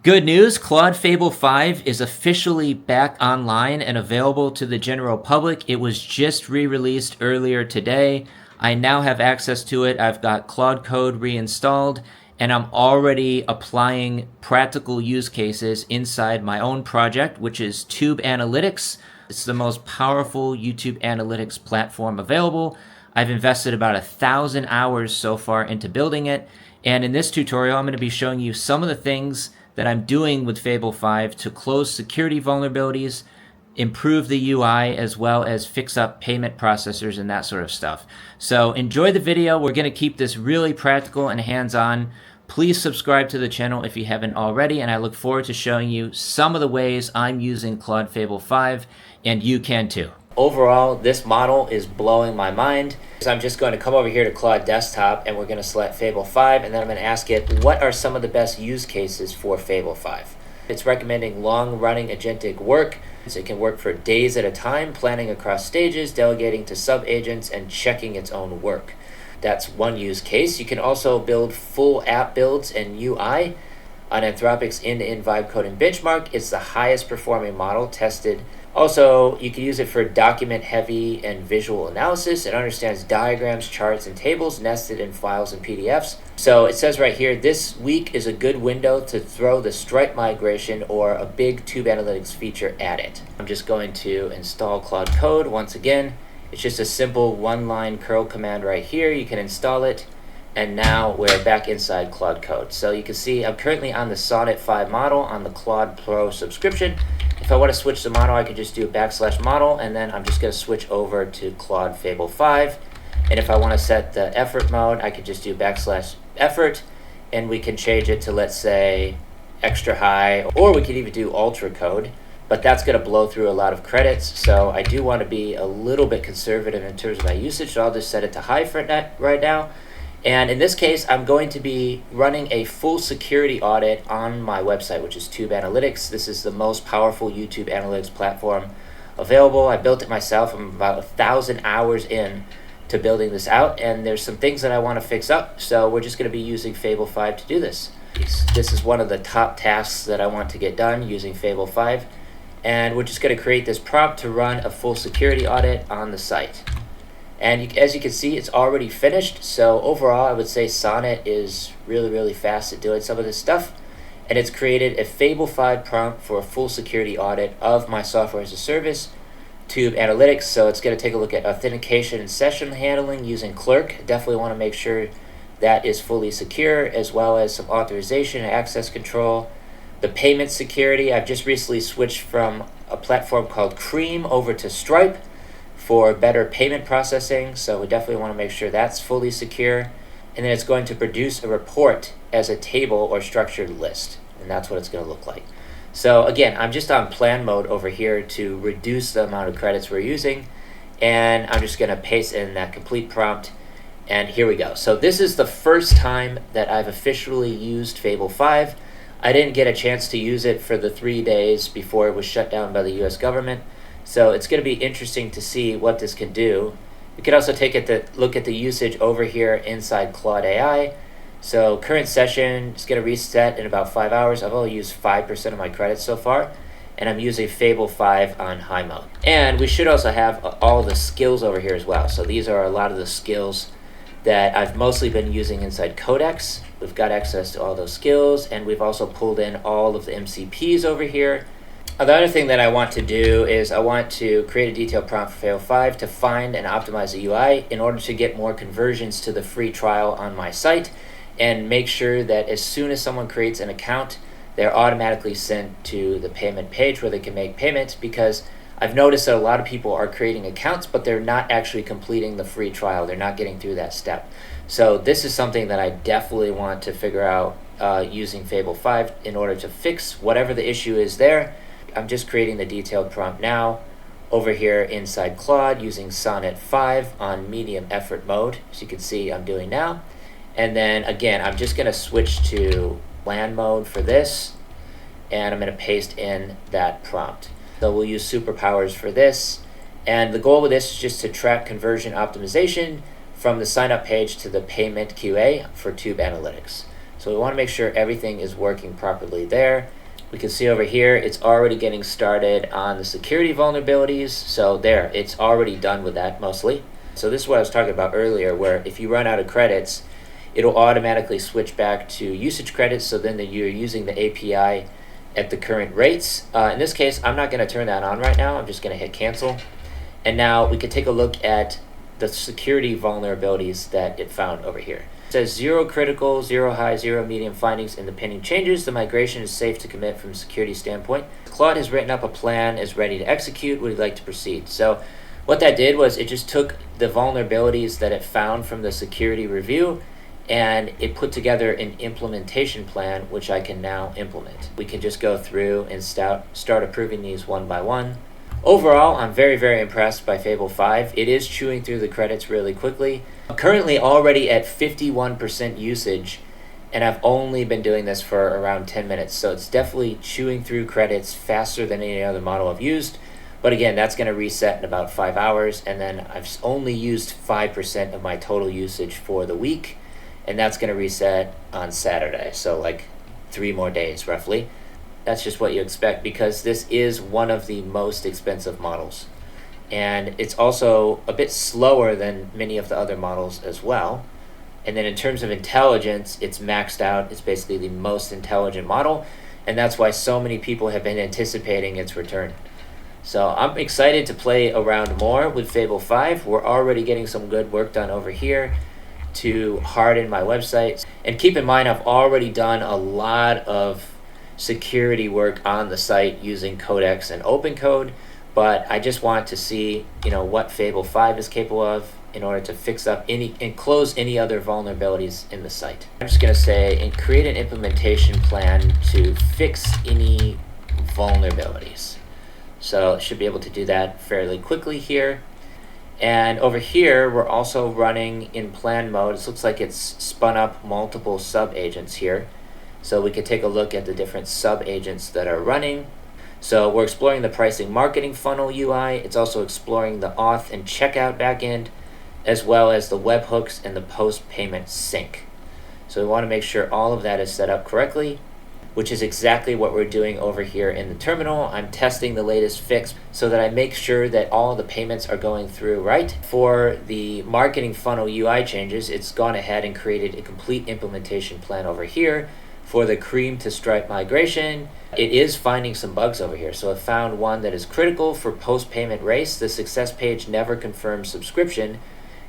Good news, Claude Fable 5 is officially back online and available to the general public. It was just re-released earlier today. I now have access to it. I've got Claude Code reinstalled, and I'm already applying practical use cases inside my own project, which is TubeAnalytics. It's the most powerful YouTube analytics platform available. I've invested about 1,000 hours so far into building it, and in this tutorial, I'm going to be showing you some of the things that I'm doing with Fable 5 to close security vulnerabilities, improve the UI, as well as fix up payment processors and that sort of stuff. So enjoy the video. We're going to keep this really practical and hands-on. Please subscribe to the channel if you haven't already, and I look forward to showing you some of the ways I'm using Claude Fable 5, and you can too. Overall, this model is blowing my mind. So I'm just going to come over here to Claude Desktop, and we're going to select Fable 5, and then I'm going to ask it, what are some of the best use cases for Fable 5? It's recommending long-running agentic work. So it can work for days at a time, planning across stages, delegating to sub-agents, and checking its own work. That's one use case. You can also build full app builds and UI on Anthropic's end-to-end vibe coding benchmark. It's the highest performing model tested. Also, you can use it for document heavy and visual analysis. It understands diagrams, charts, and tables nested in files and PDFs. So it says right here, this week is a good window to throw the Stripe migration or a big TubeAnalytics feature at it. I'm just going to install Claude Code once again. It's just a simple one-line curl command right here. You can install it. And now we're back inside Claude Code. So you can see I'm currently on the Sonnet 5 model on the Claude Pro subscription. If I want to switch the model, I can just do /model, and then I'm just going to switch over to Claude Fable 5. And if I want to set the effort mode, I could just do /effort, and we can change it to, let's say, extra high, or we could even do ultra code. But that's going to blow through a lot of credits, so I do want to be a little bit conservative in terms of my usage, so I'll just set it to high for right now. And in this case, I'm going to be running a full security audit on my website, which is TubeAnalytics. This is the most powerful YouTube analytics platform available. I built it myself. I'm about 1,000 hours in to building this out, and there's some things that I want to fix up, so we're just going to be using Fable 5 to do this. This is one of the top tasks that I want to get done using Fable 5, and we're just going to create this prompt to run a full security audit on the site. And as you can see, it's already finished. So overall, I would say Sonnet is really fast at doing some of this stuff. And it's created a Fable 5 prompt for a full security audit of my software as a service, TubeAnalytics. So it's going to take a look at authentication and session handling using Clerk. Definitely want to make sure that is fully secure, as well as some authorization and access control. The payment security, I've just recently switched from a platform called Cream over to Stripe for better payment processing, so we definitely want to make sure that's fully secure. And then it's going to produce a report as a table or structured list, and that's what it's going to look like. So again, I'm just on plan mode over here to reduce the amount of credits we're using, and I'm just going to paste in that complete prompt, and here we go. So this is the first time that I've officially used Fable 5. I didn't get a chance to use it for the 3 days before it was shut down by the US government. So it's going to be interesting to see what this can do. We can also take a look at the usage over here inside Claude AI. So current session is going to reset in about 5 hours. I've only used 5% of my credits so far, and I'm using Fable 5 on high mode. And we should also have all the skills over here as well. So these are a lot of the skills that I've mostly been using inside Codex. We've got access to all those skills, and we've also pulled in all of the MCPs over here. The other thing that I want to do is I want to create a detailed prompt for Fable 5 to find and optimize the UI in order to get more conversions to the free trial on my site, and make sure that as soon as someone creates an account, they're automatically sent to the payment page where they can make payments, because I've noticed that a lot of people are creating accounts, but they're not actually completing the free trial. They're not getting through that step. So this is something that I definitely want to figure out using Fable 5 in order to fix whatever the issue is there. I'm just creating the detailed prompt now over here inside Claude using Sonnet 5 on medium effort mode, as you can see I'm doing now. And then again, I'm just going to switch to LAN mode for this, and I'm going to paste in that prompt. So we'll use superpowers for this, and the goal with this is just to track conversion optimization from the sign up page to the payment QA for TubeAnalytics. So we want to make sure everything is working properly there. We can see over here, it's already getting started on the security vulnerabilities. So there, it's already done with that mostly. So this is what I was talking about earlier, where if you run out of credits, it'll automatically switch back to usage credits, so then that you're using the API at the current rates. In this case, I'm not going to turn that on right now. I'm just going to hit cancel. And now we can take a look at the security vulnerabilities that it found over here. It says 0 critical, 0 high, 0 medium findings in the pending changes. The migration is safe to commit from a security standpoint. Claude has written up a plan, is ready to execute. Would you like to proceed? So what that did was it just took the vulnerabilities that it found from the security review and it put together an implementation plan, which I can now implement. We can just go through and start approving these one by one. Overall, I'm very, very impressed by Fable 5. It is chewing through the credits really quickly. I'm currently already at 51% usage, and I've only been doing this for around 10 minutes. So it's definitely chewing through credits faster than any other model I've used. But again, that's going to reset in about 5 hours, and then I've only used 5% of my total usage for the week. And that's going to reset on Saturday, so like 3 more days roughly. That's just what you expect because this is one of the most expensive models. And it's also a bit slower than many of the other models as well. And then in terms of intelligence, it's maxed out. It's basically the most intelligent model. And that's why so many people have been anticipating its return. So I'm excited to play around more with Fable 5. We're already getting some good work done over here to harden my website. And keep in mind, I've already done a lot of security work on the site using Codex and Open Code, but I just want to see, what Fable 5 is capable of in order to fix up any and close any other vulnerabilities in the site. I'm just going to say and create an implementation plan to fix any vulnerabilities. So I should be able to do that fairly quickly here. And over here, we're also running in plan mode. It looks like it's spun up multiple sub-agents here. So we could take a look at the different sub-agents that are running. So we're exploring the pricing marketing funnel UI. It's also exploring the auth and checkout backend, as well as the webhooks and the post-payment sync. So we want to make sure all of that is set up correctly, which is exactly what we're doing over here in the terminal. I'm testing the latest fix so that I make sure that all the payments are going through right. For the marketing funnel UI changes, it's gone ahead and created a complete implementation plan over here. For the cream to stripe migration, it is finding some bugs over here. So it found one that is critical for post-payment race. The success page never confirms subscription,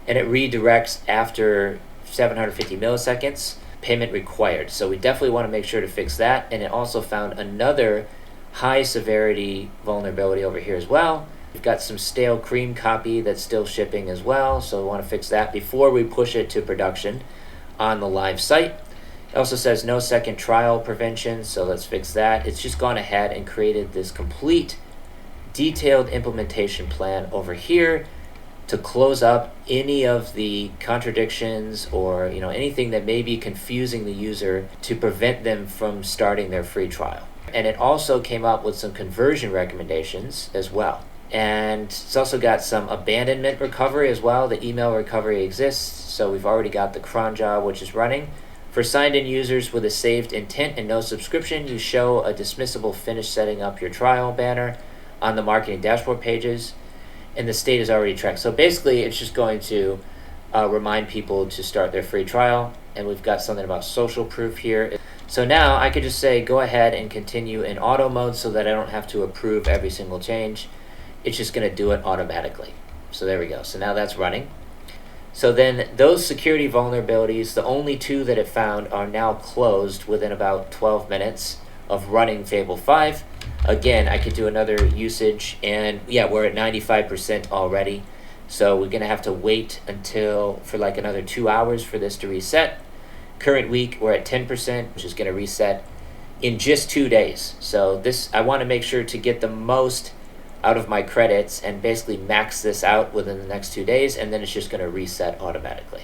and it redirects after 750 milliseconds. Payment required. So we definitely want to make sure to fix that. And it also found another high severity vulnerability over here as well. We've got some stale cream copy that's still shipping as well. So we want to fix that before we push it to production on the live site. It also says no second trial prevention. So let's fix that. It's just gone ahead and created this complete detailed implementation plan over here to close up any of the contradictions or anything that may be confusing the user to prevent them from starting their free trial. And it also came up with some conversion recommendations as well. And it's also got some abandonment recovery as well. The email recovery exists, so we've already got the cron job which is running. For signed-in users with a saved intent and no subscription, you show a dismissible finish setting up your trial banner on the marketing dashboard pages. And the state is already tracked. So basically, it's just going to remind people to start their free trial. And we've got something about social proof here. So now I could just say, go ahead and continue in auto mode so that I don't have to approve every single change. It's just going to do it automatically. So there we go. So now that's running. So then those security vulnerabilities, the only 2 that it found, are now closed within about 12 minutes of running Fable 5. Again, I could do another usage, and yeah, we're at 95% already. So we're going to have to wait for like another 2 hours for this to reset. Current week, we're at 10%, which is going to reset in just 2 days. So I want to make sure to get the most out of my credits and basically max this out within the next 2 days, and then it's just going to reset automatically.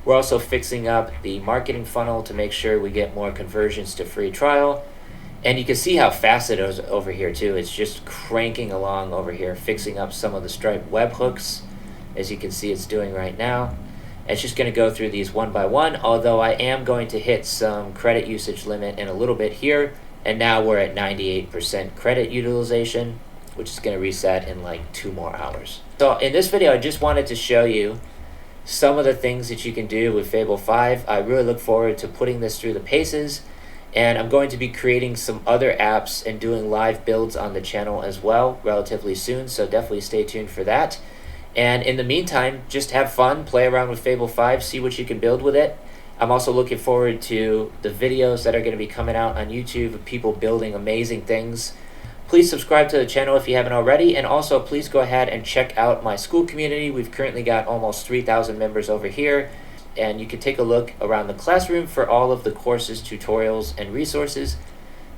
We're also fixing up the marketing funnel to make sure we get more conversions to free trial. And you can see how fast it is over here too. It's just cranking along over here, fixing up some of the Stripe webhooks, as you can see it's doing right now. It's just going to go through these one by one, although I am going to hit some credit usage limit in a little bit here. And now we're at 98% credit utilization, which is going to reset in like 2 more hours. So in this video, I just wanted to show you some of the things that you can do with Fable 5. I really look forward to putting this through the paces, and I'm going to be creating some other apps and doing live builds on the channel as well relatively soon, so definitely stay tuned for that. And in the meantime, just have fun, play around with Fable 5, see what you can build with it. I'm also looking forward to the videos that are going to be coming out on YouTube of people building amazing things. Please subscribe to the channel if you haven't already, and also please go ahead and check out my Skool community. We've currently got almost 3,000 members over here, and you can take a look around the classroom for all of the courses, tutorials, and resources.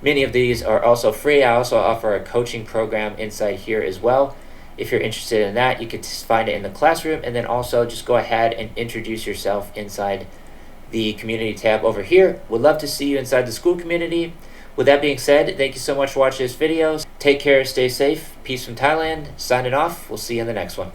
Many of these are also free. I also offer a coaching program inside here as well. If you're interested in that, you can find it in the classroom, and then also just go ahead and introduce yourself inside the community tab over here. Would love to see you inside the Skool community. With that being said, thank you so much for watching this video. Take care, stay safe. Peace from Thailand. Signing off. We'll see you in the next one.